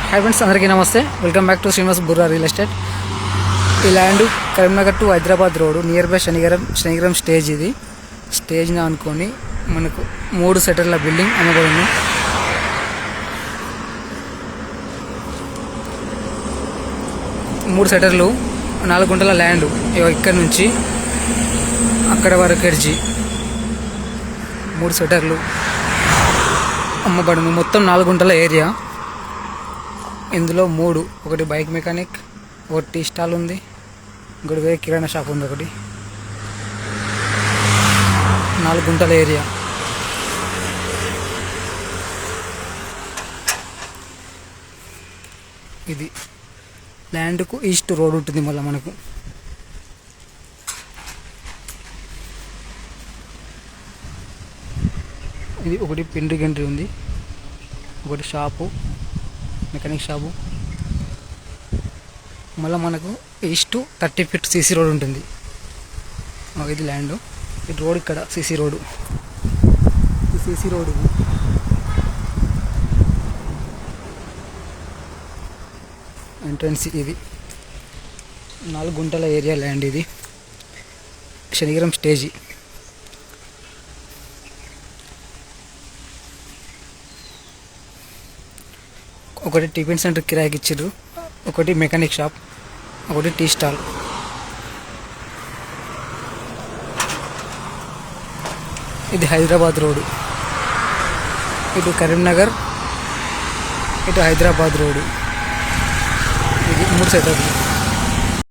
हाय friends अंदरिकी नमस्ते welcome back to Srinivas Burra real estate ఈ land Karimnagar to Hyderabad road near by Shanigaram stage ఇది స్టేజ్ ని అనుకొని మనకు 3 సెటర్ల బిల్డింగ్ అమ్మబడింది 3 సెటర్లు 4 గుంటల ల్యాండ్ ఇక్కడ నుంచి అక్కడ వరకు ఎడ్జి 3 సెటర్లు అమ్మబడును మొత్తం 4 గుంటల ఏరియా ఇందులో 3 ఒకటి బైక్ మెకానిక్ ఒకటి టీ స్టాల్ ఉంది ఇంకోటి వేరే కిరాణా షాప్ ఉంది ఒకటి 4 గుంటల ఏరియా ఇది ల్యాండ్కు ఈస్ట్ రోడ్ ఉంటుంది మళ్ళీ మనకు ఇది ఒకటి పిండ్రి గంట్రీ ఉంది ఒకటి షాపు మెకానిక్ షాపు మళ్ళీ మనకు ఈస్ట్ 30 ఫీట్ సీసీ రోడ్ ఉంటుంది ఇది ల్యాండ్ ఈ రోడ్ ఇక్కడ సీసీ రోడ్ ఈ సీసీ రోడ్ ఎంట్రన్స్ ఇది 4 గుంటల ఏరియా ల్యాండ్ ఇది శనిగరం స్టేజీ ఒకటి టిఫిన్ సెంటర్ కిరాయికి ఇచ్చారు ఒకటి మెకానిక్ షాప్ ఒకటి టీ స్టాల్ ఇది హైదరాబాద్ రోడ్ ఇటు కరీంనగర్ ఇటు హైదరాబాద్ రోడ్ ఇది 3 సెటర్లు